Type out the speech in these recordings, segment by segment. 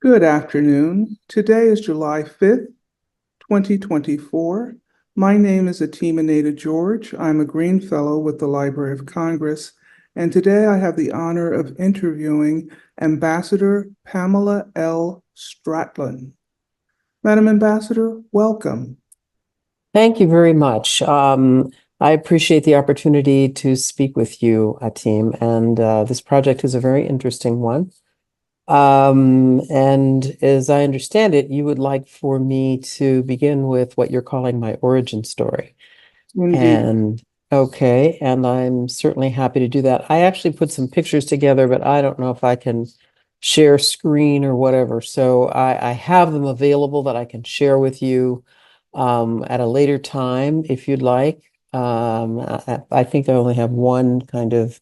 Good afternoon. Today is July 5th, 2024. My name is Atimaneda George. I'm a Green Fellow with the Library of Congress, and today I have the honor of interviewing Ambassador Pamela L. Spratlen. Madam Ambassador, welcome. Thank you very much. I appreciate the opportunity to speak with you, Atim, and this project is a very interesting one. And as I understand it, you would like for me to begin with what you're calling my origin story. Indeed. And okay, and I'm certainly happy to do that. I actually put some pictures together, but I don't know if I can share screen or whatever. So I have them available that I can share with you at a later time if you'd like. I think I only have one kind of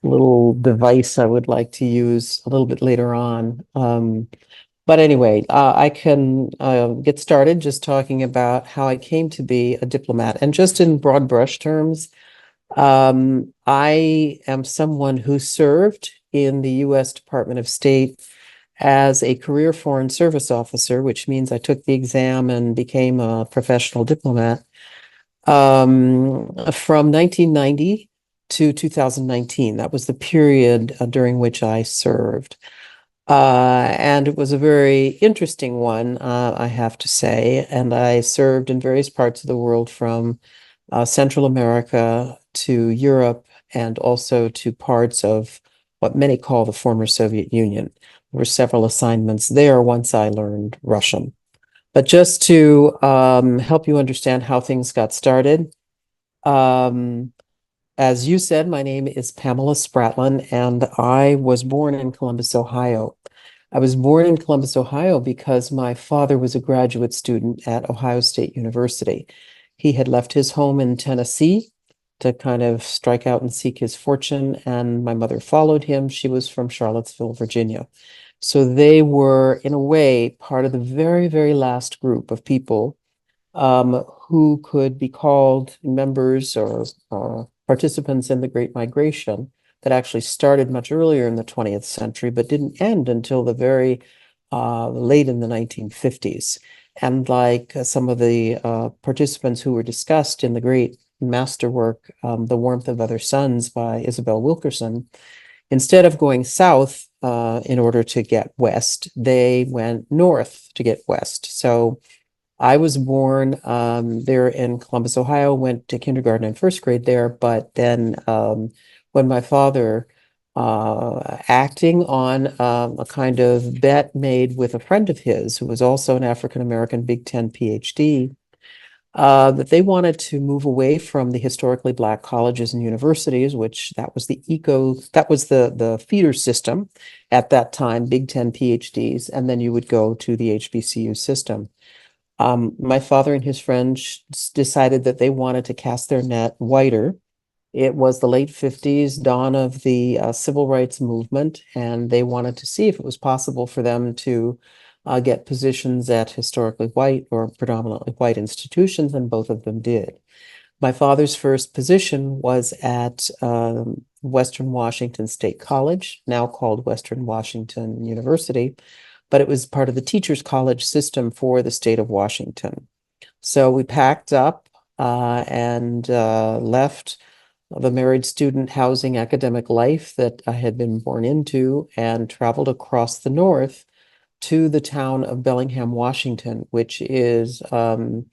little device I would like to use a little bit later on. But anyway, I can get started just talking about how I came to be a diplomat. And just in broad brush terms, I am someone who served in the U.S. Department of State as a career Foreign Service officer, which means I took the exam and became a professional diplomat from 1990 to 2019. That was the period during which I served. And it was a very interesting one, I have to say. And I served in various parts of the world from Central America to Europe and also to parts of what many call the former Soviet Union. There were several assignments there once I learned Russian. But just to help you understand how things got started, um, as you said, my name is Pamela Spratlen, and I was born in Columbus, Ohio. I was born in Columbus, Ohio, because my father was a graduate student at Ohio State University. He had left his home in Tennessee to kind of strike out and seek his fortune, and my mother followed him. She was from Charlottesville, Virginia. So they were, in a way, part of the very, very last group of people who could be called members or participants in the Great Migration that actually started much earlier in the 20th century, but didn't end until the very late in the 1950s. And like some of the participants who were discussed in the great masterwork, The Warmth of Other Suns by Isabel Wilkerson, instead of going south in order to get west, they went north to get west. So I was born there in Columbus, Ohio, went to kindergarten and first grade there, but then when my father, acting on a kind of bet made with a friend of his, who was also an African-American Big Ten PhD, that they wanted to move away from the historically Black colleges and universities, which that was the feeder system at that time, Big Ten PhDs, and then you would go to the HBCU system. My father and his friends decided that they wanted to cast their net wider. It was the late 50s, dawn of the civil rights movement, and they wanted to see if it was possible for them to get positions at historically white or predominantly white institutions, and both of them did. My father's first position was at Western Washington State College, now called Western Washington University, but it was part of the Teachers College system for the state of Washington. So we packed up and left the married student housing academic life that I had been born into and traveled across the north to the town of Bellingham, Washington, which is a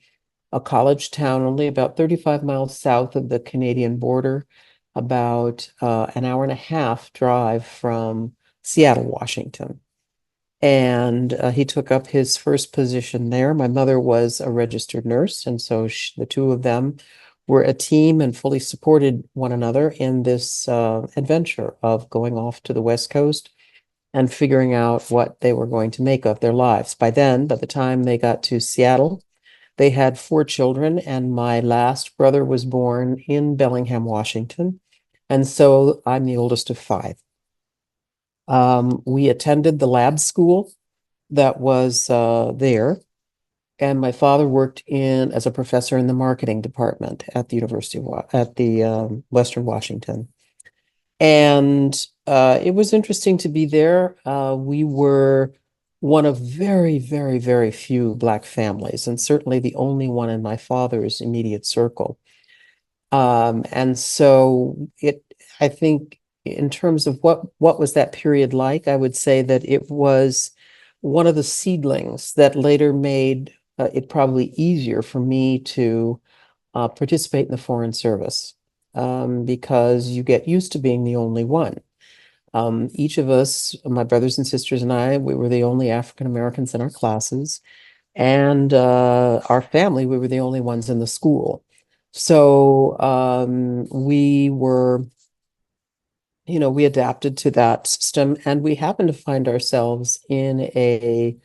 college town only about 35 miles south of the Canadian border, about an hour and a half drive from Seattle, Washington. And he took up his first position there. My mother was a registered nurse, and so the two of them were a team and fully supported one another in this adventure of going off to the West Coast and figuring out what they were going to make of their lives. By then, by the time they got to Seattle, they had 4 children, and my last brother was born in Bellingham, Washington. And so I'm the oldest of 5. We attended the lab school that was there, and my father worked in as a professor in the marketing department at the University of at the Western Washington. And it was interesting to be there. We were one of very, very, very few Black families, and certainly the only one in my father's immediate circle. And so I think in terms of what was that period like, I would say that it was one of the seedlings that later made it probably easier for me to participate in the Foreign Service, because you get used to being the only one. Each of us, my brothers and sisters and I, we were the only African Americans in our classes. And our family, we were the only ones in the school. So we were, we adapted to that system, and we happened to find ourselves in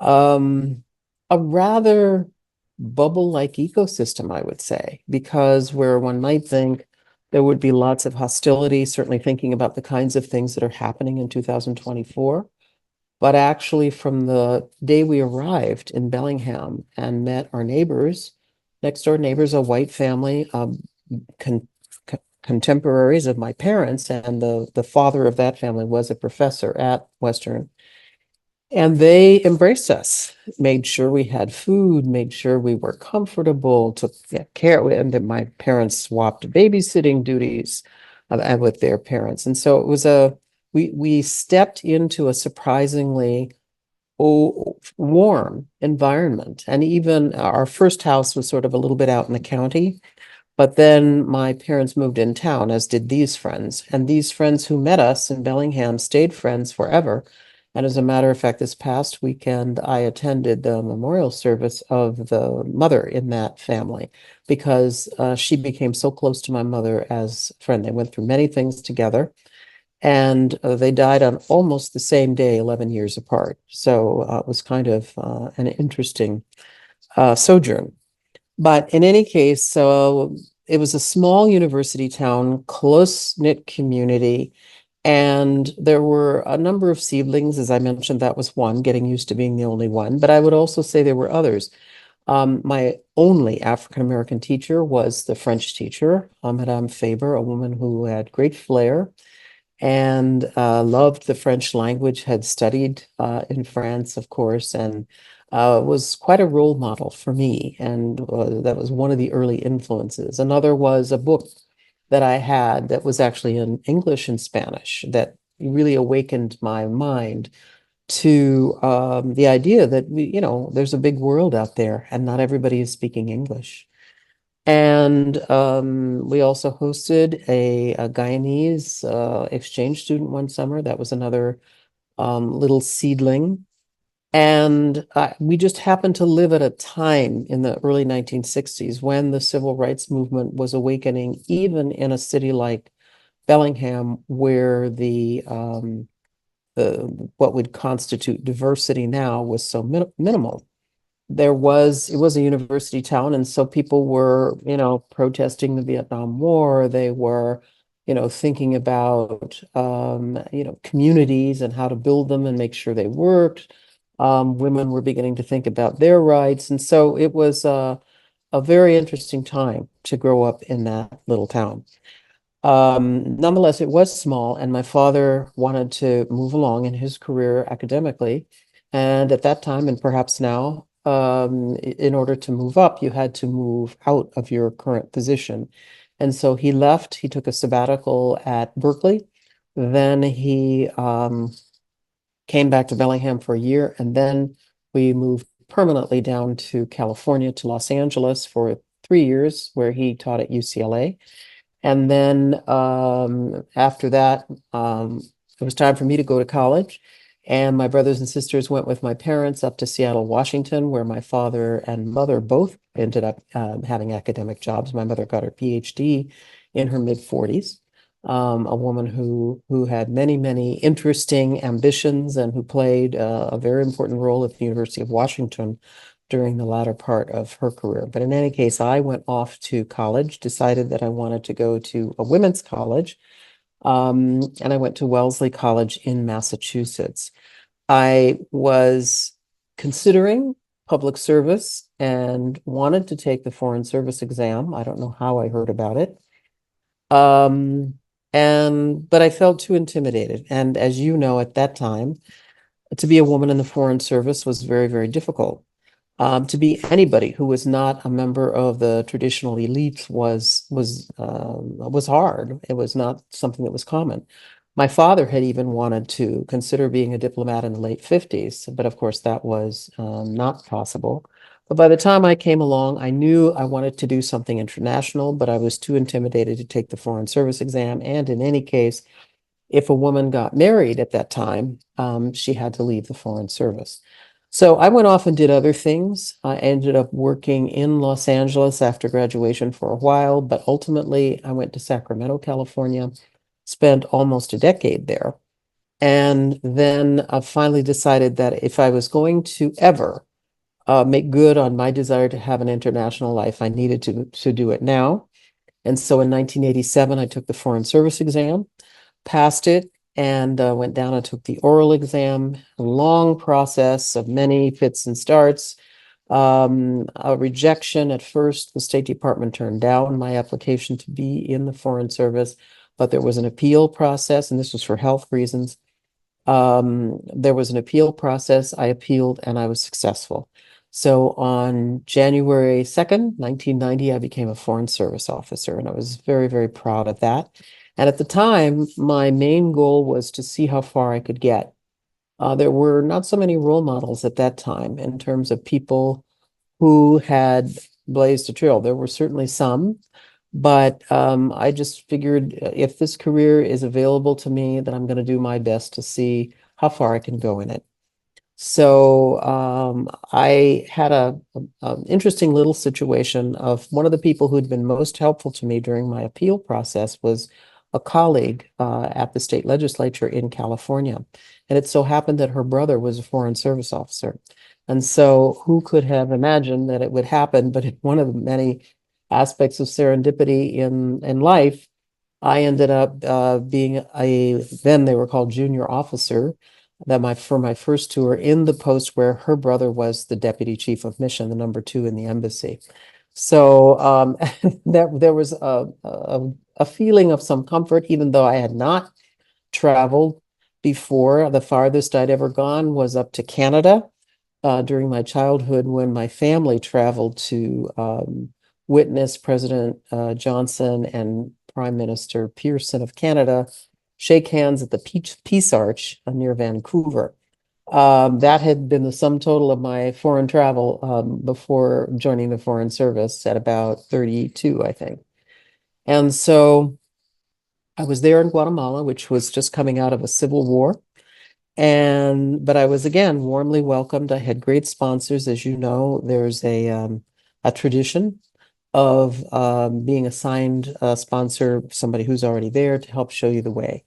um, a rather bubble-like ecosystem, I would say, because where one might think there would be lots of hostility, certainly thinking about the kinds of things that are happening in 2024. But actually, from the day we arrived in Bellingham and met our neighbors, next door neighbors, a white family, con contemporaries of my parents, and the father of that family was a professor at Western. And they embraced us, made sure we had food, made sure we were comfortable, took care, and that my parents swapped babysitting duties with their parents. And so it was we stepped into a surprisingly warm environment. And even our first house was sort of a little bit out in the county. But then my parents moved in town, as did these friends. And these friends who met us in Bellingham stayed friends forever. And as a matter of fact, this past weekend, I attended the memorial service of the mother in that family because she became so close to my mother as a friend. They went through many things together, and they died on almost the same day, 11 years apart. So it was kind of an interesting sojourn. But in any case, so it was a small university town, close-knit community, and there were a number of seedlings. As I mentioned, that was one, getting used to being the only one. But I would also say there were others. My only African-American teacher was the French teacher, Madame Faber, a woman who had great flair and loved the French language, had studied in France, of course, and was quite a role model for me. And that was one of the early influences. Another was a book that I had that was actually in English and Spanish that really awakened my mind to the idea that there's a big world out there and not everybody is speaking English. And we also hosted a Guyanese exchange student one summer. That was another little seedling. And we just happened to live at a time in the early 1960s when the civil rights movement was awakening, even in a city like Bellingham, where the what would constitute diversity now was so minimal. It was a university town, and so people were, protesting the Vietnam War. They were, thinking about, communities and how to build them and make sure they worked. Women were beginning to think about their rights. And so it was a very interesting time to grow up in that little town. Nonetheless, it was small, and my father wanted to move along in his career academically. And at that time, and perhaps now, in order to move up, you had to move out of your current position. And so he left, he took a sabbatical at Berkeley. Then he came back to Bellingham for a year, and then we moved permanently down to California, to Los Angeles for 3 years, where he taught at UCLA. And then after that, it was time for me to go to college. And my brothers and sisters went with my parents up to Seattle, Washington, where my father and mother both ended up having academic jobs. My mother got her PhD in her mid-40s, a woman who had many, many interesting ambitions and who played a very important role at the University of Washington during the latter part of her career. But in any case, I went off to college, decided that I wanted to go to a women's college, and I went to Wellesley College in Massachusetts. I was considering public service and wanted to take the Foreign Service exam. I don't know how I heard about it. But I felt too intimidated. And as you know, at that time, to be a woman in the Foreign Service was very, very difficult. To be anybody who was not a member of the traditional elite was hard. It was not something that was common. My father had even wanted to consider being a diplomat in the late 50s, but of course that was not possible. But by the time I came along, I knew I wanted to do something international, but I was too intimidated to take the Foreign Service exam. And in any case, if a woman got married at that time, she had to leave the Foreign Service. So I went off and did other things. I ended up working in Los Angeles after graduation for a while, but ultimately I went to Sacramento, California, spent almost a decade there. And then I finally decided that if I was going to ever make good on my desire to have an international life, I needed to do it now. And so in 1987, I took the Foreign Service exam, passed it, and went down and took the oral exam. A long process of many fits and starts. A rejection at first. The State Department turned down my application to be in the Foreign Service, but there was an appeal process, and this was for health reasons. There was an appeal process. I appealed and I was successful. So on January 2nd, 1990, I became a Foreign Service officer, and I was very, very proud of that. And at the time, my main goal was to see how far I could get. There were not so many role models at that time in terms of people who had blazed a trail. There were certainly some, but I just figured if this career is available to me, then I'm going to do my best to see how far I can go in it. So I had an interesting little situation of one of the people who'd been most helpful to me during my appeal process was a colleague at the state legislature in California. And it so happened that her brother was a Foreign Service officer. And so who could have imagined that it would happen? But one of the many aspects of serendipity in life, I ended up being then they were called junior officer for my first tour in the post where her brother was the deputy chief of mission, the number 2 in the embassy. So there was a feeling of some comfort, even though I had not traveled before. The farthest I'd ever gone was up to Canada during my childhood when my family traveled to witness President Johnson and Prime Minister Pearson of Canada shake hands at the Peace Arch near Vancouver. That had been the sum total of my foreign travel before joining the Foreign Service at about 32, I think. And so I was there in Guatemala, which was just coming out of a civil war. But I was again warmly welcomed. I had great sponsors. As you know, there's a tradition of being assigned a sponsor, somebody who's already there to help show you the way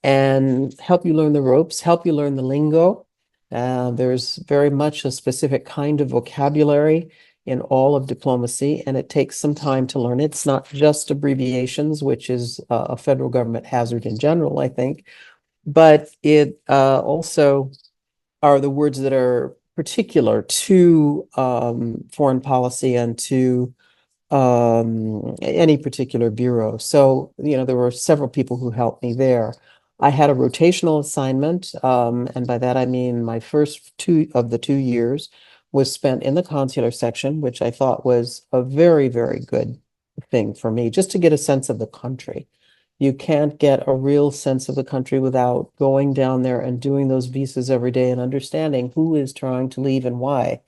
and help you learn the ropes, help you learn the lingo. There's very much a specific kind of vocabulary in all of diplomacy, and it takes some time to learn it. It's not just abbreviations, which is a federal government hazard in general, I think, but it also are the words that are particular to foreign policy and to any particular bureau. So, there were several people who helped me there. I had a rotational assignment, and by that I mean my first 2 of the 2 years was spent in the consular section, which I thought was a very, very good thing for me, just to get a sense of the country. You can't get a real sense of the country without going down there and doing those visas every day and understanding who is trying to leave and why.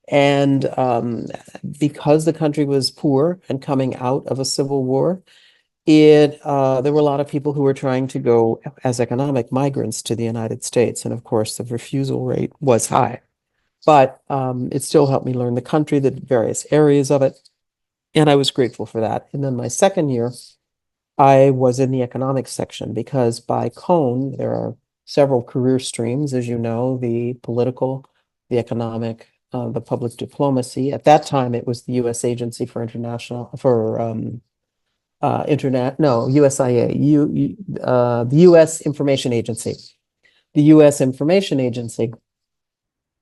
And because the country was poor and coming out of a civil war, there were a lot of people who were trying to go as economic migrants to the United States. And of course, the refusal rate was high. But it still helped me learn the country, the various areas of it. And I was grateful for that. And then my second year, I was in the economics section because by cone, there are several career streams, as you know, the political, the economic, the public diplomacy. At that time, it was the U.S. Agency for International, USIA, the U.S. Information Agency. The U.S. Information Agency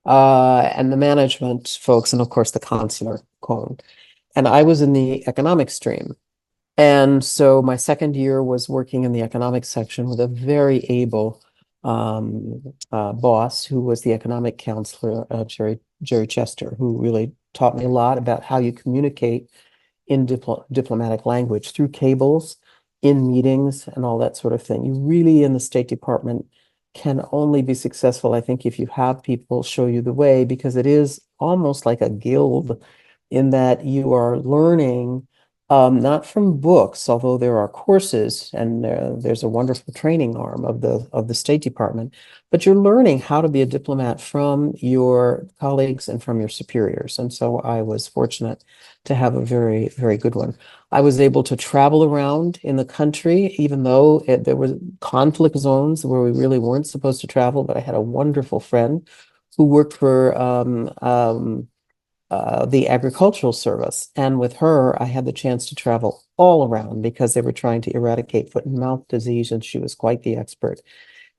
and the management folks, and of course the consular cone. And I was in the economic stream. And so my second year was working in the economics section with a very able boss, who was the economic counselor, Jerry Chester, who really taught me a lot about how you communicate in diplomatic language through cables, in meetings, and all that sort of thing. You really, in the State Department, can only be successful, I think, if you have people show you the way, because it is almost like a guild in that you are learning not from books, although there are courses and there's a wonderful training arm of the State Department, but you're learning how to be a diplomat from your colleagues and from your superiors. And so I was fortunate to have a very, very good one. I was able to travel around in the country, even though there was conflict zones where we really weren't supposed to travel, but I had a wonderful friend who worked for the agricultural service. And with her, I had the chance to travel all around because they were trying to eradicate foot and mouth disease, and she was quite the expert.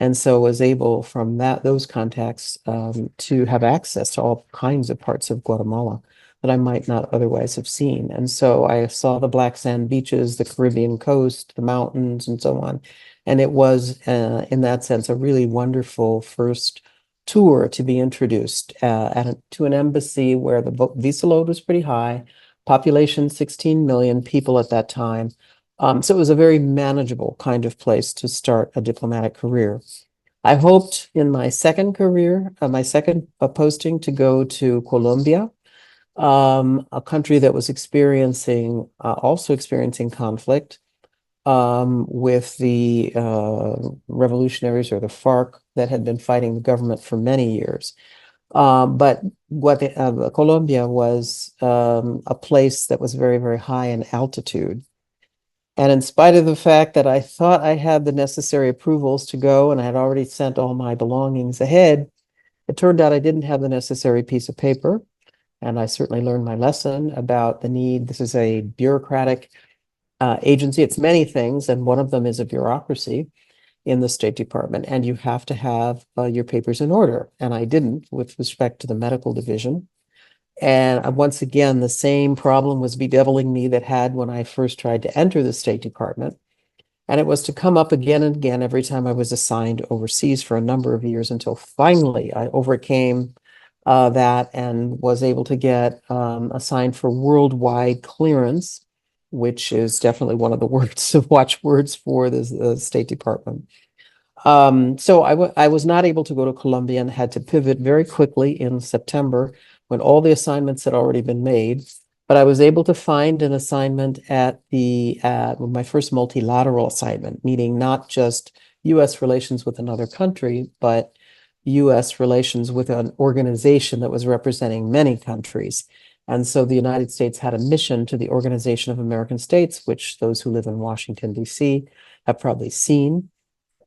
And so was able from those contacts to have access to all kinds of parts of Guatemala that I might not otherwise have seen. And so I saw the black sand beaches, the Caribbean coast, the mountains, and so on. And it was, in that sense, a really wonderful first tour to be introduced to an embassy where the visa load was pretty high, population 16 million people at that time. So it was a very manageable kind of place to start a diplomatic career. I hoped in my second career, my second posting, to go to Colombia, a country that was also experiencing conflict with the revolutionaries or the FARC that had been fighting the government for many years. But Colombia was a place that was very, very high in altitude. And in spite of the fact that I thought I had the necessary approvals to go and I had already sent all my belongings ahead, it turned out I didn't have the necessary piece of paper. And I certainly learned my lesson about the need. This is a bureaucratic agency. It's many things, and one of them is a bureaucracy in the State Department, and you have to have your papers in order. And I didn't with respect to the medical division. And once again, the same problem was bedeviling me that had when I first tried to enter the State Department. And it was to come up again and again every time I was assigned overseas for a number of years until finally I overcame that and was able to get assigned for worldwide clearance, which is definitely one of the watchwords for the State Department. So I was not able to go to Colombia and had to pivot very quickly in September when all the assignments had already been made. But I was able to find an assignment at my first multilateral assignment, meaning not just U.S. relations with another country, but U.S. relations with an organization that was representing many countries. And so the United States had a mission to the Organization of American States, which those who live in Washington, D.C. have probably seen.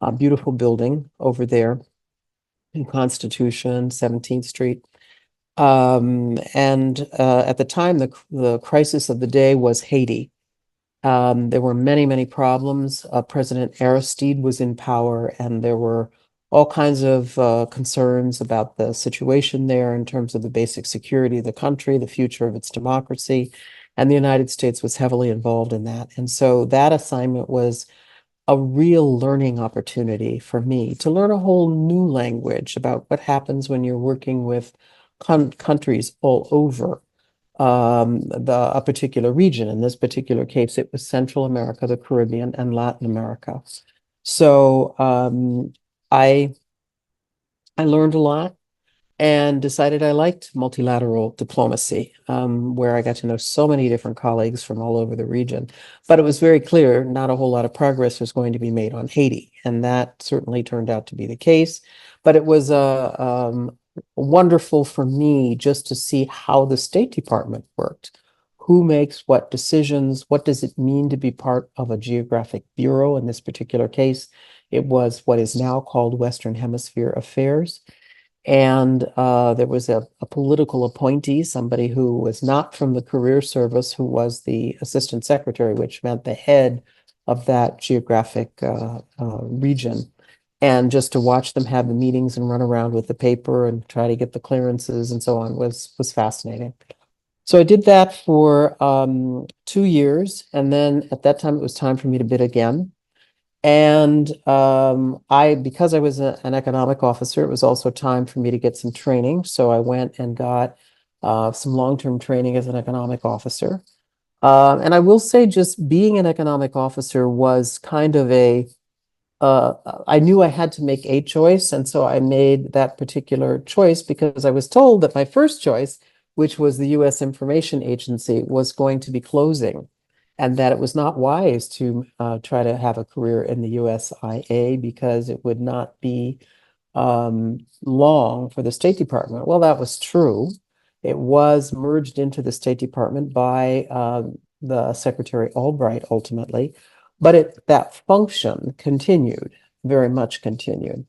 A beautiful building over there in Constitution, 17th Street. And at the time, the crisis of the day was Haiti. There were many, many problems. President Aristide was in power, and there were all kinds of concerns about the situation there in terms of the basic security of the country, the future of its democracy, and the United States was heavily involved in that. And so that assignment was a real learning opportunity for me to learn a whole new language about what happens when you're working with countries all over a particular region. In this particular case, it was Central America, the Caribbean, and Latin America. So I learned a lot and decided I liked multilateral diplomacy, where I got to know so many different colleagues from all over the region. But it was very clear not a whole lot of progress was going to be made on Haiti, and that certainly turned out to be the case. But it was wonderful for me just to see how the State Department worked. Who makes what decisions? What does it mean to be part of a geographic bureau? In this particular case, it was what is now called Western Hemisphere Affairs. And there was a political appointee, somebody who was not from the career service, who was the assistant secretary, which meant the head of that geographic region. And just to watch them have the meetings and run around with the paper and try to get the clearances and so on was fascinating. So I did that for 2 years. And then at that time, it was time for me to bid again. And because I was an economic officer, it was also time for me to get some training. So I went and got some long-term training as an economic officer. And I will say, just being an economic officer was kind of I knew I had to make a choice. And so I made that particular choice because I was told that my first choice, which was the US Information Agency, was going to be closing, and that it was not wise to try to have a career in the USIA because it would not be long for the State Department. Well, that was true. It was merged into the State Department by the Secretary Albright ultimately, but that function continued, very much continued.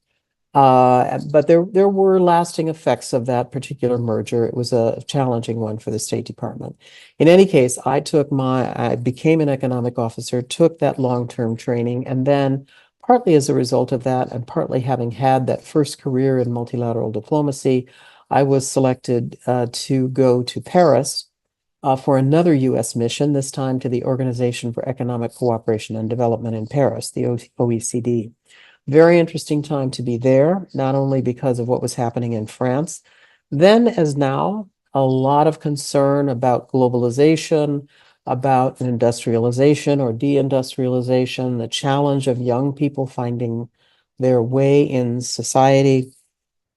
But there were lasting effects of that particular merger. It was a challenging one for the State Department. In any case, I became an economic officer, took that long-term training, and then partly as a result of that, and partly having had that first career in multilateral diplomacy, I was selected to go to Paris for another U.S. mission, this time to the Organization for Economic Cooperation and Development in Paris, the OECD. Very interesting time to be there, not only because of what was happening in France, then as now, a lot of concern about globalization, about industrialization or deindustrialization, the challenge of young people finding their way in society.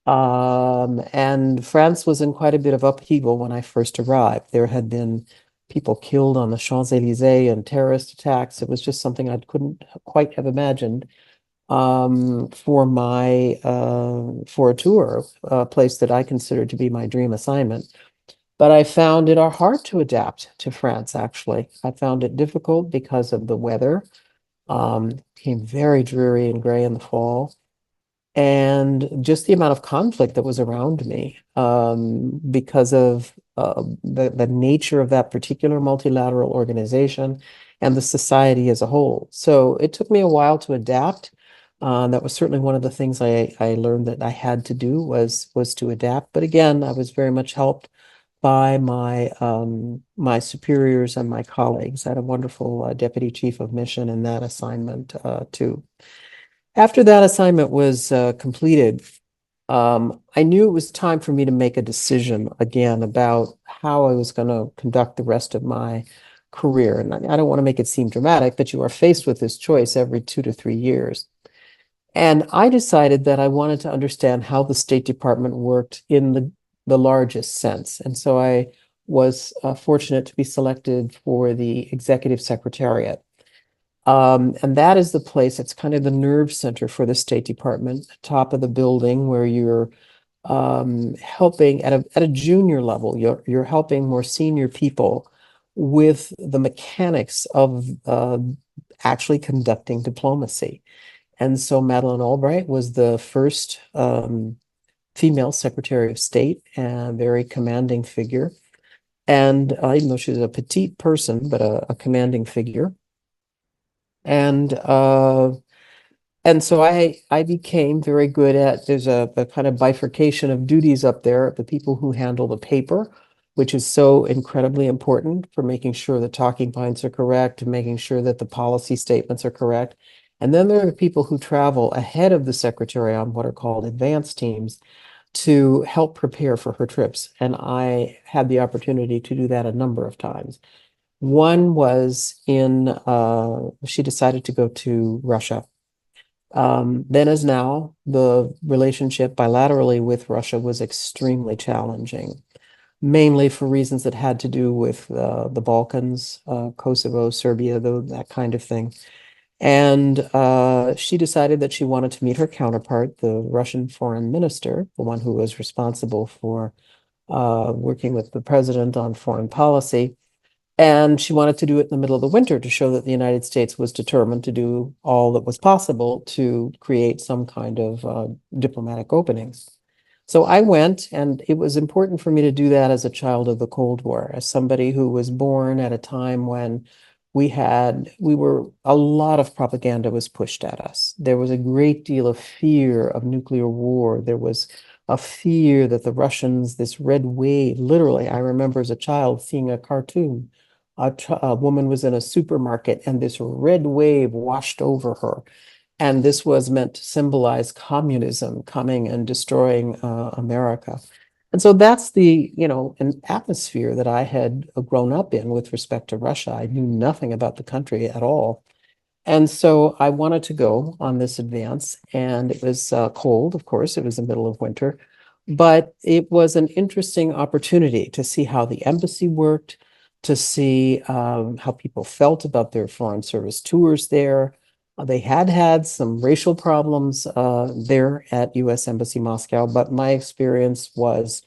And France was in quite a bit of upheaval when I first arrived. There had been people killed on the Champs-Élysées and terrorist attacks. It was just something I couldn't quite have imagined for a tour, a place that I considered to be my dream assignment. But I found it hard to adapt to France, actually. I found it difficult because of the weather. Became very dreary and gray in the fall. And just the amount of conflict that was around me because of the nature of that particular multilateral organization and the society as a whole. So it took me a while to adapt. That was certainly one of the things I learned that I had to do was to adapt. But again, I was very much helped by my superiors and my colleagues. I had a wonderful deputy chief of mission in that assignment too. After that assignment was completed, I knew it was time for me to make a decision again about how I was going to conduct the rest of my career. And I don't want to make it seem dramatic, but you are faced with this choice every 2 to 3 years. And I decided that I wanted to understand how the State Department worked in the largest sense. And so I was fortunate to be selected for the Executive Secretariat. And that is the place, it's kind of the nerve center for the State Department, top of the building where you're helping at a junior level, you're helping more senior people with the mechanics of actually conducting diplomacy. And so Madeleine Albright was the first female Secretary of State, and a very commanding figure. And even though she was a petite person, but a commanding figure. And so I became very good at, there's a kind of bifurcation of duties up there, the people who handle the paper, which is so incredibly important for making sure the talking points are correct, making sure that the policy statements are correct. And then there are the people who travel ahead of the secretary on what are called advance teams to help prepare for her trips. And I had the opportunity to do that a number of times. One was she decided to go to Russia. Then as now, the relationship bilaterally with Russia was extremely challenging, mainly for reasons that had to do with the Balkans, Kosovo, Serbia, that kind of thing. And she decided that she wanted to meet her counterpart, the Russian foreign minister, the one who was responsible for working with the president on foreign policy. And she wanted to do it in the middle of the winter to show that the United States was determined to do all that was possible to create some kind of diplomatic openings. So I went, and it was important for me to do that as a child of the Cold War, as somebody who was born at a time when a lot of propaganda was pushed at us. There was a great deal of fear of nuclear war. There was a fear that the Russians, this red wave, literally, I remember as a child seeing a cartoon A woman was in a supermarket and this red wave washed over her. And this was meant to symbolize communism coming and destroying America. And so that's an atmosphere that I had grown up in with respect to Russia. I knew nothing about the country at all. And so I wanted to go on this advance, and it was cold, of course, it was the middle of winter, but it was an interesting opportunity to see how the embassy worked, to see how people felt about their foreign service tours there. They had had some racial problems there at U.S. Embassy Moscow, but my experience was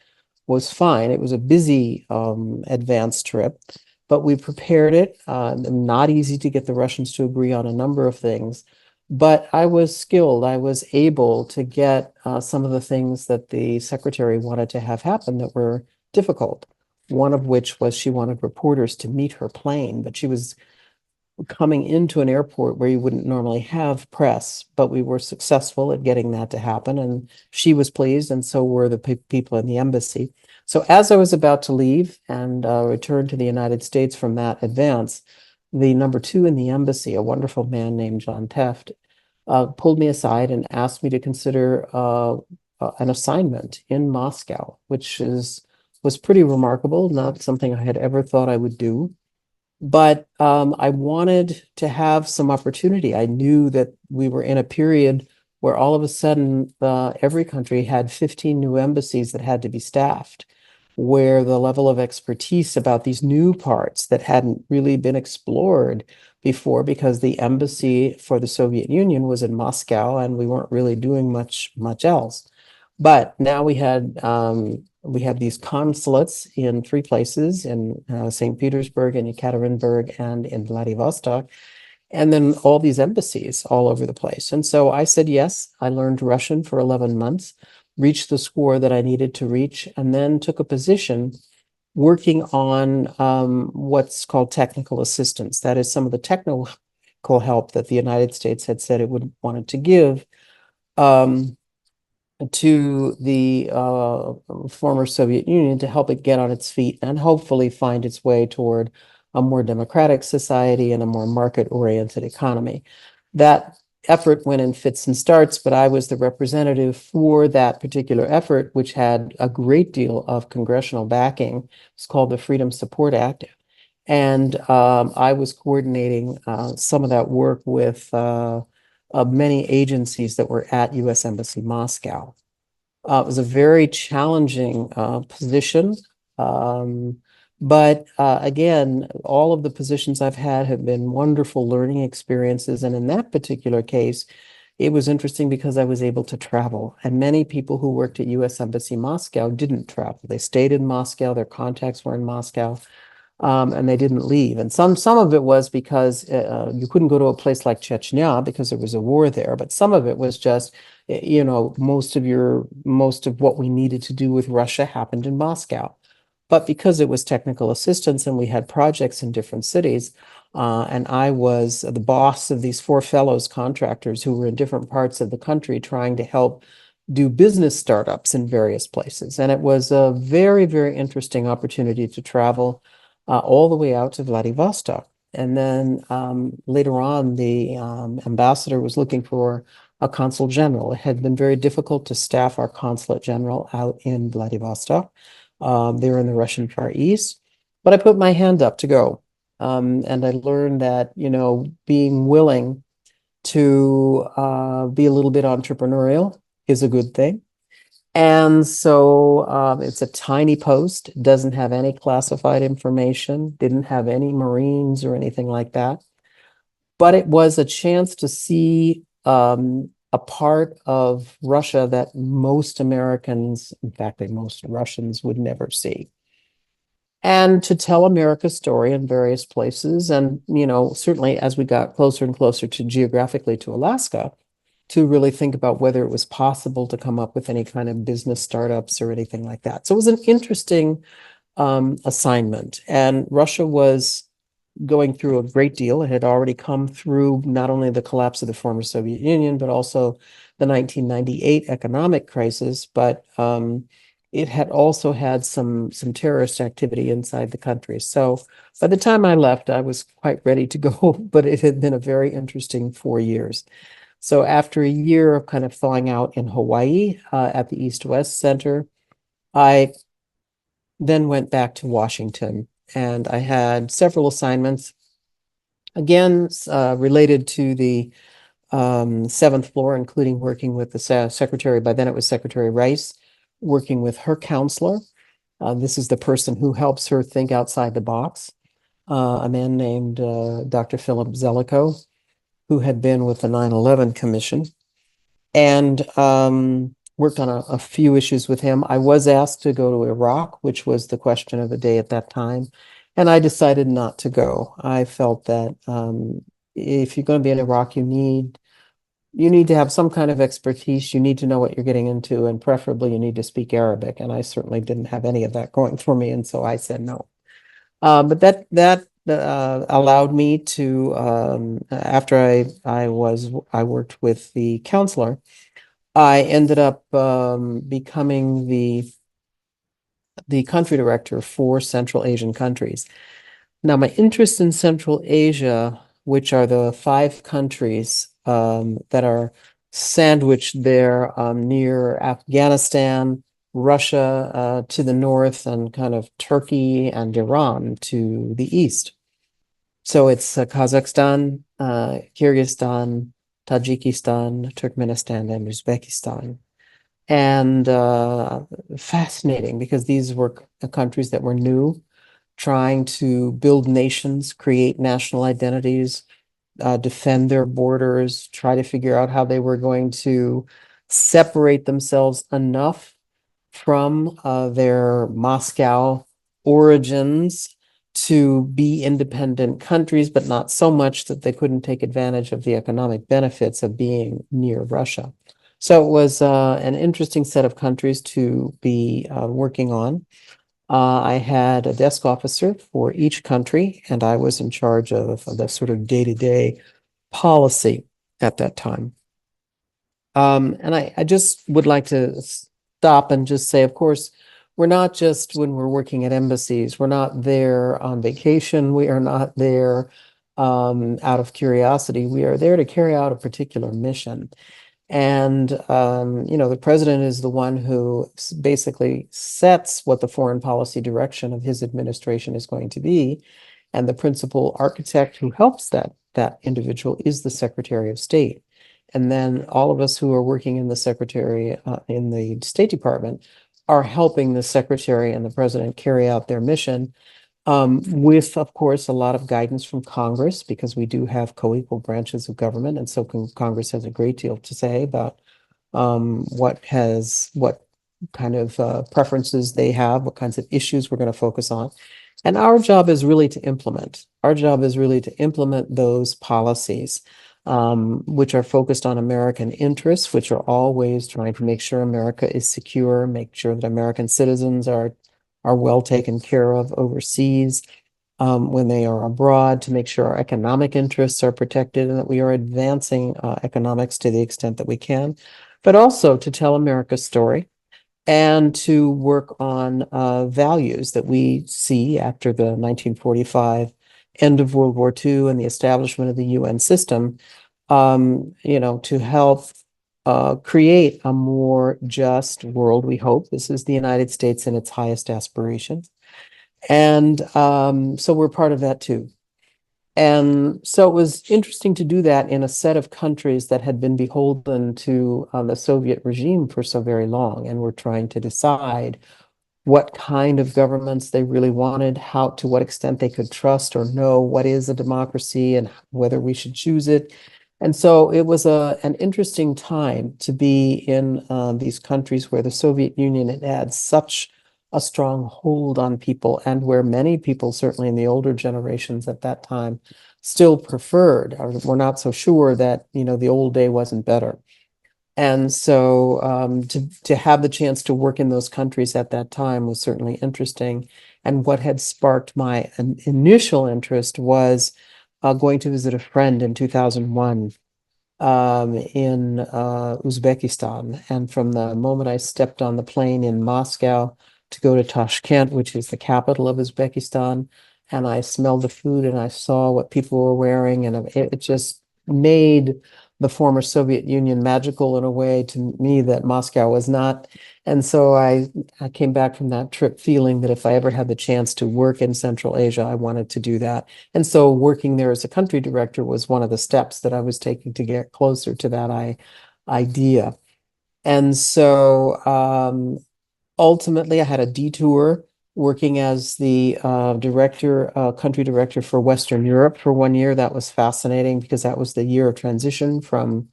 fine. It was a busy advance trip, but we prepared it. Not easy to get the Russians to agree on a number of things, but I was skilled. I was able to get some of the things that the secretary wanted to have happen that were difficult. One of which was she wanted reporters to meet her plane, but she was coming into an airport where you wouldn't normally have press, but we were successful at getting that to happen. And she was pleased, and so were the people in the embassy. So as I was about to leave and return to the United States from that advance, the number two in the embassy, a wonderful man named John Teft, pulled me aside and asked me to consider an assignment in Moscow, which was pretty remarkable, not something I had ever thought I would do. But I wanted to have some opportunity. I knew that we were in a period where all of a sudden every country had 15 new embassies that had to be staffed, where the level of expertise about these new parts that hadn't really been explored before, because the embassy for the Soviet Union was in Moscow and we weren't really doing much else. But now we have these consulates in three places, in St. Petersburg and Yekaterinburg and in Vladivostok, and then all these embassies all over the place. And so I said yes. I learned Russian for 11 months, reached the score that I needed to reach, and then took a position working on what's called technical assistance. That is some of the technical help that the United States had said it would wanted to give um, to the former Soviet Union to help it get on its feet and hopefully find its way toward a more democratic society and a more market-oriented economy. That effort went in fits and starts, but I was the representative for that particular effort, which had a great deal of congressional backing. It's called the Freedom Support Act. And I was coordinating some of that work with many agencies that were at U.S. Embassy Moscow. It was a very challenging position. But again, all of the positions I've had have been wonderful learning experiences. And in that particular case, it was interesting because I was able to travel. And many people who worked at U.S. Embassy Moscow didn't travel. They stayed in Moscow, their contacts were in Moscow. And they didn't leave. And some of it was because you couldn't go to a place like Chechnya because there was a war there. But some of it was just, most of what we needed to do with Russia happened in Moscow. But because it was technical assistance and we had projects in different cities, and I was the boss of these four fellows contractors who were in different parts of the country trying to help do business startups in various places. And it was a very, very interesting opportunity to travel all the way out to Vladivostok. And then later on, the ambassador was looking for a consul general. It had been very difficult to staff our consulate general out in Vladivostok. They were in the Russian Far East, but I put my hand up to go. And I learned that, being willing to be a little bit entrepreneurial is a good thing. And so it's a tiny post, doesn't have any classified information, didn't have any Marines or anything like that. But it was a chance to see a part of Russia that most Americans, in fact, most Russians would never see. And to tell America's story in various places. And, certainly as we got closer and closer to geographically to Alaska, to really think about whether it was possible to come up with any kind of business startups or anything like that. So it was an interesting assignment. And Russia was going through a great deal. It had already come through not only the collapse of the former Soviet Union, but also the 1998 economic crisis. But it had also had some terrorist activity inside the country. So by the time I left, I was quite ready to go, but it had been a very interesting 4 years. So after a year of kind of thawing out in Hawaii at the East-West Center, I then went back to Washington, and I had several assignments, again, related to the seventh floor, including working with the secretary. By then it was Secretary Rice, working with her counselor. This is the person who helps her think outside the box, a man named Dr. Philip Zellico, who had been with the 9/11 Commission, and worked on a few issues with him. I was asked to go to Iraq, which was the question of the day at that time, and I decided not to go. I felt that if you're going to be in Iraq, you need to have some kind of expertise. You need to know what you're getting into, and preferably you need to speak Arabic. And I certainly didn't have any of that going for me, and so I said no. But that allowed me to, after I worked with the counselor, I ended up becoming the country director for Central Asian countries. Now, my interest in Central Asia, which are the 5 countries that are sandwiched there near Afghanistan, Russia to the north, and kind of Turkey and Iran to the east. So it's Kazakhstan, Kyrgyzstan, Tajikistan, Turkmenistan, and Uzbekistan. And fascinating, because these were countries that were new, trying to build nations, create national identities, defend their borders, try to figure out how they were going to separate themselves enough from their Moscow origins to be independent countries, but not so much that they couldn't take advantage of the economic benefits of being near Russia. So it was an interesting set of countries to be working on. I had a desk officer for each country, and I was in charge of the sort of day-to-day policy at that time. And I just would like to stop and just say, of course, we're not just, when we're working at embassies, we're not there on vacation. We are not there out of curiosity. We are there to carry out a particular mission. And, the president is the one who basically sets what the foreign policy direction of his administration is going to be. And the principal architect who helps that individual is the Secretary of State. And then all of us who are working in the in the State Department are helping the secretary and the president carry out their mission, with, of course, a lot of guidance from Congress, because we do have co-equal branches of government. And so Congress has a great deal to say about what kind of preferences they have, what kinds of issues we're going to focus on. And our job is really to implement. Our job is really to implement those policies, which are focused on American interests, which are always trying to make sure America is secure, make sure that American citizens are well taken care of overseas, when they are abroad, to make sure our economic interests are protected and that we are advancing economics to the extent that we can, but also to tell America's story and to work on values that we see after the 1945 end of World War II and the establishment of the UN system, to help create a more just world, we hope. This is the United States in its highest aspirations. And so we're part of that too. And so it was interesting to do that in a set of countries that had been beholden to the Soviet regime for so very long, and were trying to decide what kind of governments they really wanted, how, to what extent they could trust or know what is a democracy and whether we should choose it. And so it was an interesting time to be in these countries where the Soviet Union had had such a strong hold on people, and where many people, certainly in the older generations at that time, still preferred, or were not so sure that, the old day wasn't better. And so to have the chance to work in those countries at that time was certainly interesting. And what had sparked my initial interest was going to visit a friend in 2001 in Uzbekistan. And from the moment I stepped on the plane in Moscow to go to Tashkent, which is the capital of Uzbekistan, and I smelled the food and I saw what people were wearing, and it just made the former Soviet Union magical in a way to me that Moscow was not. And so I came back from that trip feeling that if I ever had the chance to work in Central Asia, I wanted to do that. And so working there as a country director was one of the steps that I was taking to get closer to that idea. And so ultimately, I had a detour working as the country director for Western Europe for 1 year. That was fascinating because that was the year of transition from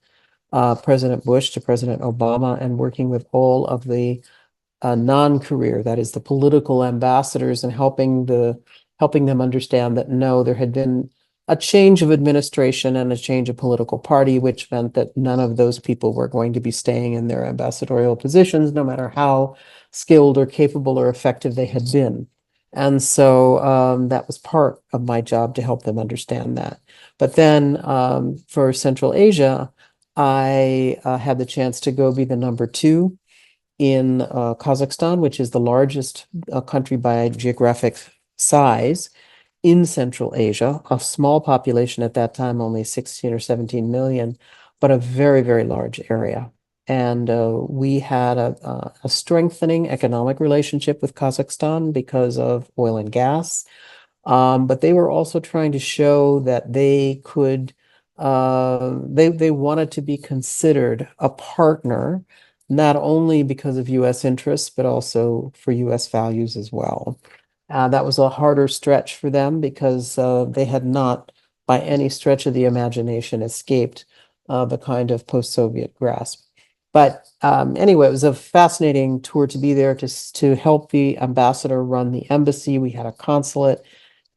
President Bush to President Obama, and working with all of the non-career, that is the political ambassadors, and helping them understand that no, there had been a change of administration and a change of political party, which meant that none of those people were going to be staying in their ambassadorial positions, no matter how skilled or capable or effective they had been. And so that was part of my job to help them understand that. But then for Central Asia, I had the chance to go be the number 2 in Kazakhstan, which is the largest country by geographic size in Central Asia, a small population at that time, only 16 or 17 million, but a very, very large area. And we had a strengthening economic relationship with Kazakhstan because of oil and gas. But they were also trying to show that they could, they wanted to be considered a partner, not only because of U.S. interests, but also for U.S. values as well. That was a harder stretch for them because they had not, by any stretch of the imagination, escaped the kind of post-Soviet grasp. But anyway, it was a fascinating tour to be there to help the ambassador run the embassy. We had a consulate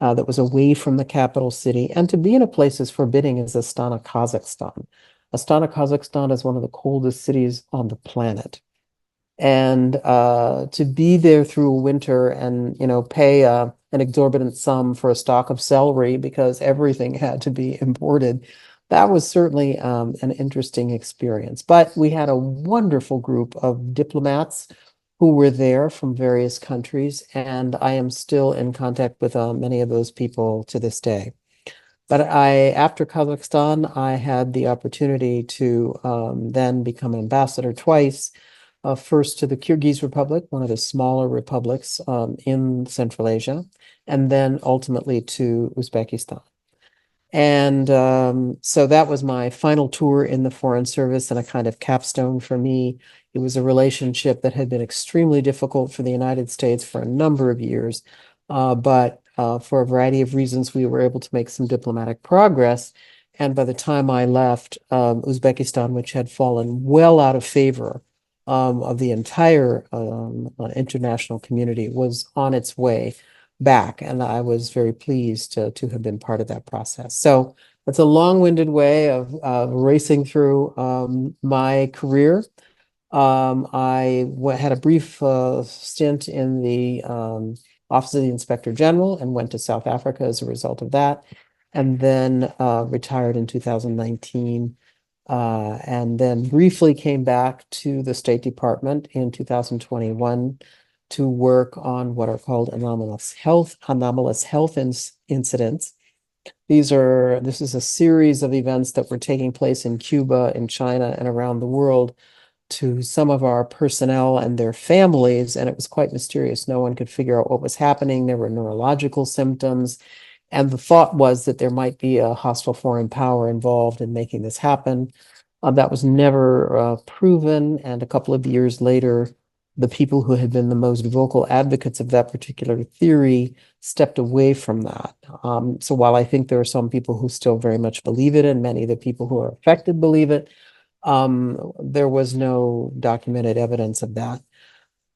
that was away from the capital city, and to be in a place as forbidding as Astana, Kazakhstan. Astana, Kazakhstan is one of the coldest cities on the planet. And to be there through winter and, pay an exorbitant sum for a stalk of celery because everything had to be imported, that was certainly an interesting experience. But we had a wonderful group of diplomats who were there from various countries, and I am still in contact with many of those people to this day. But after Kazakhstan, I had the opportunity to then become ambassador twice. First to the Kyrgyz Republic, one of the smaller republics in Central Asia, and then ultimately to Uzbekistan. And so that was my final tour in the Foreign Service and a kind of capstone for me. It was a relationship that had been extremely difficult for the United States for a number of years, but for a variety of reasons, we were able to make some diplomatic progress. And by the time I left, Uzbekistan, which had fallen well out of favor of the entire international community, was on its way back, and I was very pleased to have been part of that process. So it's a long-winded way of racing through my career. I had a brief stint in the Office of the Inspector General and went to South Africa as a result of that, and then retired in 2019. And then briefly came back to the State Department in 2021 to work on what are called anomalous health incidents. This is a series of events that were taking place in Cuba, in China, and around the world to some of our personnel and their families, and it was quite mysterious. No one could figure out what was happening. There were neurological symptoms, and the thought was that there might be a hostile foreign power involved in making this happen. That was never proven, and a couple of years later, the people who had been the most vocal advocates of that particular theory stepped away from that. So while I think there are some people who still very much believe it, and many of the people who are affected believe it, there was no documented evidence of that.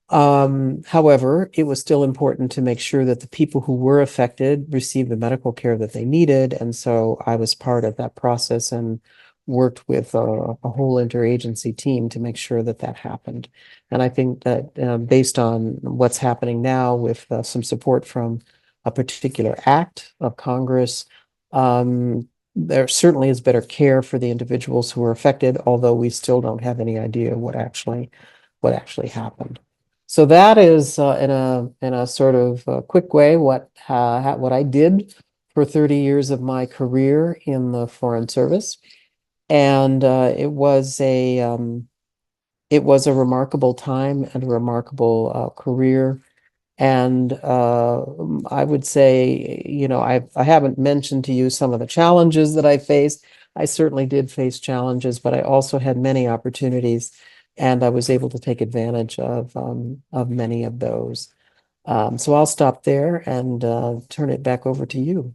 However, it was still important to make sure that the people who were affected received the medical care that they needed. And so I was part of that process and worked with a whole interagency team to make sure that that happened. And I think that based on what's happening now with some support from a particular act of Congress, there certainly is better care for the individuals who are affected, although we still don't have any idea what actually happened. So that is in a sort of quick way what I did for 30 years of my career in the Foreign Service. And it was a remarkable time and a remarkable career. And I would say, you know, I haven't mentioned to you some of the challenges that I faced. I certainly did face challenges, but I also had many opportunities, and I was able to take advantage of many of those. So I'll stop there and turn it back over to you.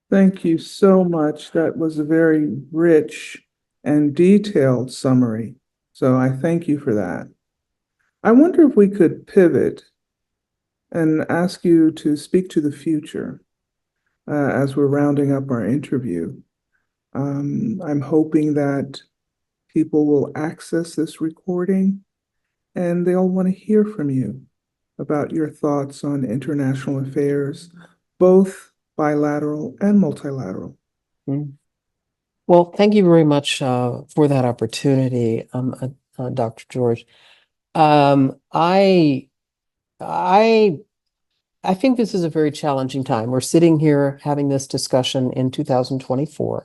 Thank you so much. That was a very rich and detailed summary. So I thank you for that. I wonder if we could pivot and ask you to speak to the future as we're rounding up our interview. I'm hoping that people will access this recording and they'll want to hear from you about your thoughts on international affairs, both bilateral and multilateral. Mm. Well, thank you very much for that opportunity, Dr. George. Um, I I I think this is a very challenging time. We're sitting here having this discussion in 2024.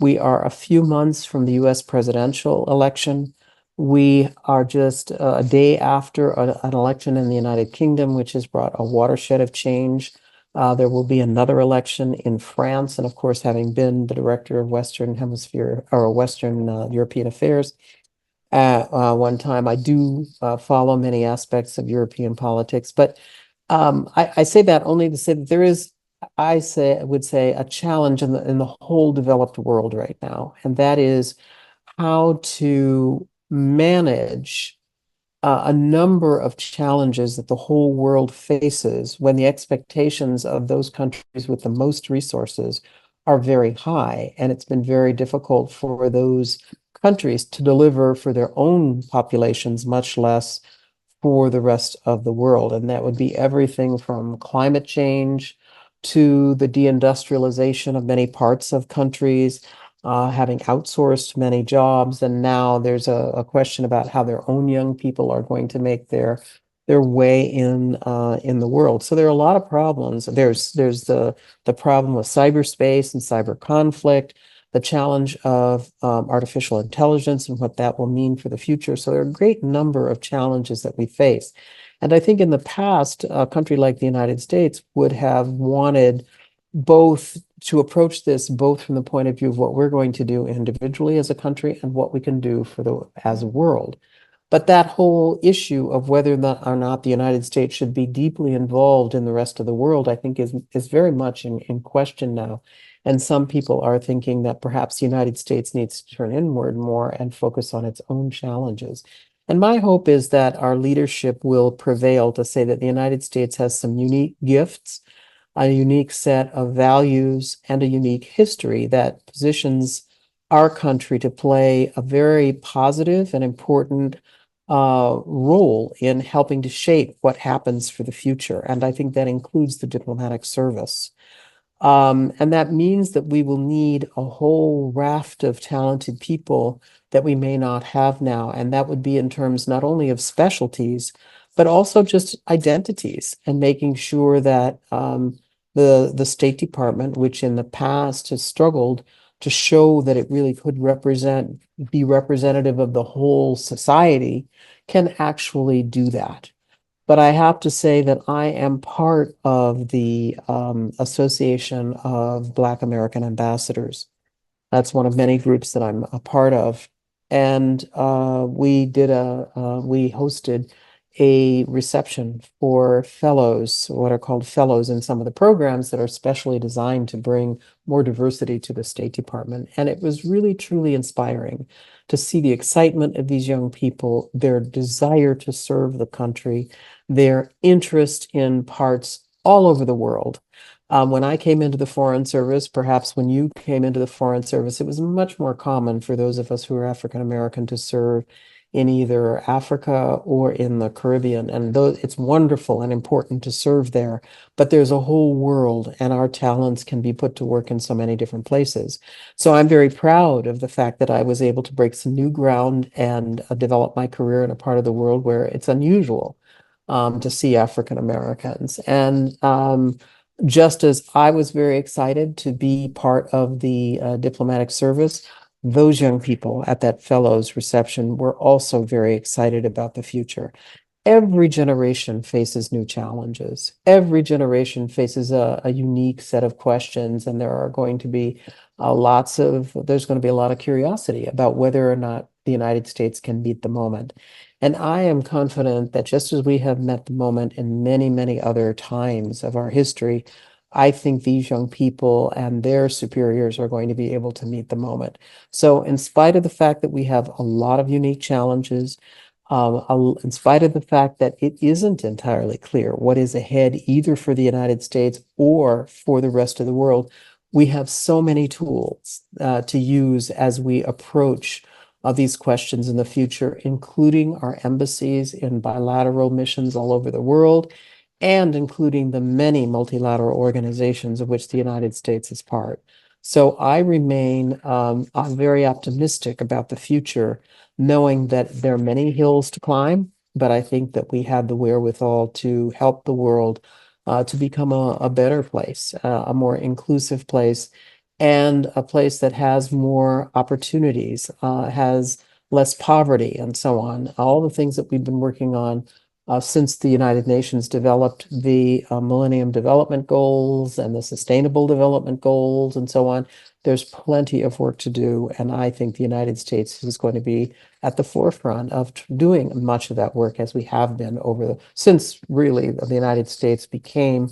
We are a few months from the US presidential election. We are just a day after an election in the United Kingdom, which has brought a watershed of change. There will be another election in France. And of course, having been the director of Western Hemisphere or Western European Affairs at one time, I do follow many aspects of European politics. But I say that only to say that there is, I would say, a challenge in the whole developed world right now, and that is how to manage a number of challenges that the whole world faces when the expectations of those countries with the most resources are very high, and it's been very difficult for those countries to deliver for their own populations, much less for the rest of the world. And that would be everything from climate change to the deindustrialization of many parts of countries, having outsourced many jobs. And now there's a question about how their own young people are going to make their way in the world. So there are a lot of problems. There's the problem of cyberspace and cyber conflict, the challenge of artificial intelligence and what that will mean for the future. So there are a great number of challenges that we face. And I think in the past, a country like the United States would have wanted both to approach this both from the point of view of what we're going to do individually as a country and what we can do as a world. But that whole issue of whether or not the United States should be deeply involved in the rest of the world, I think is very much in question now. And some people are thinking that perhaps the United States needs to turn inward more and focus on its own challenges. And my hope is that our leadership will prevail to say that the United States has some unique gifts, a unique set of values, and a unique history that positions our country to play a very positive and important role in helping to shape what happens for the future. And I think that includes the diplomatic service. And that means that we will need a whole raft of talented people that we may not have now. And that would be in terms not only of specialties, but also just identities and making sure that the State Department, which in the past has struggled to show that it really could be representative of the whole society, can actually do that. But I have to say that I am part of the Association of Black American Ambassadors. That's one of many groups that I'm a part of. And we hosted a reception for fellows, what are called fellows in some of the programs that are specially designed to bring more diversity to the State Department. And it was really, truly inspiring to see the excitement of these young people, their desire to serve the country, their interest in parts all over the world. When I came into the Foreign Service, perhaps when you came into the Foreign Service, it was much more common for those of us who are African American to serve in either Africa or in the Caribbean. And though it's wonderful and important to serve there, but there's a whole world, and our talents can be put to work in so many different places. So I'm very proud of the fact that I was able to break some new ground and develop my career in a part of the world where it's unusual to see African Americans. And just as I was very excited to be part of the diplomatic service, those young people at that fellows reception were also very excited about the future. Every generation faces new challenges. Every generation faces a unique set of questions, and there are going to be there's going to be a lot of curiosity about whether or not the United States can meet the moment. And I am confident that just as we have met the moment in many, many other times of our history, I think these young people and their superiors are going to be able to meet the moment. So, in spite of the fact that we have a lot of unique challenges, in spite of the fact that it isn't entirely clear what is ahead either for the United States or for the rest of the world, we have so many tools to use as we approach these questions in the future, including our embassies in bilateral missions all over the world, and including the many multilateral organizations of which the United States is part. So I remain I'm very optimistic about the future, knowing that there are many hills to climb, but I think that we have the wherewithal to help the world to become a better place, a more inclusive place, and a place that has more opportunities, has less poverty, and so on. All the things that we've been working on since the United Nations developed the Millennium Development Goals and the Sustainable Development Goals and so on. There's plenty of work to do, and I think the United States is going to be at the forefront of doing much of that work as we have been since really the United States became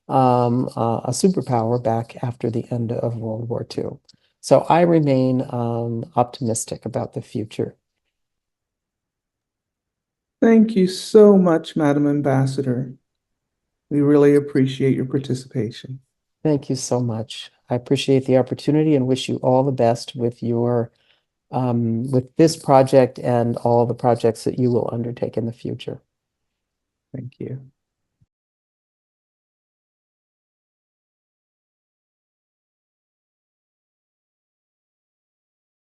a superpower back after the end of World War II. So I remain optimistic about the future. Thank you so much, Madam Ambassador. We really appreciate your participation. Thank you so much. I appreciate the opportunity and wish you all the best with with this project and all the projects that you will undertake in the future. Thank you.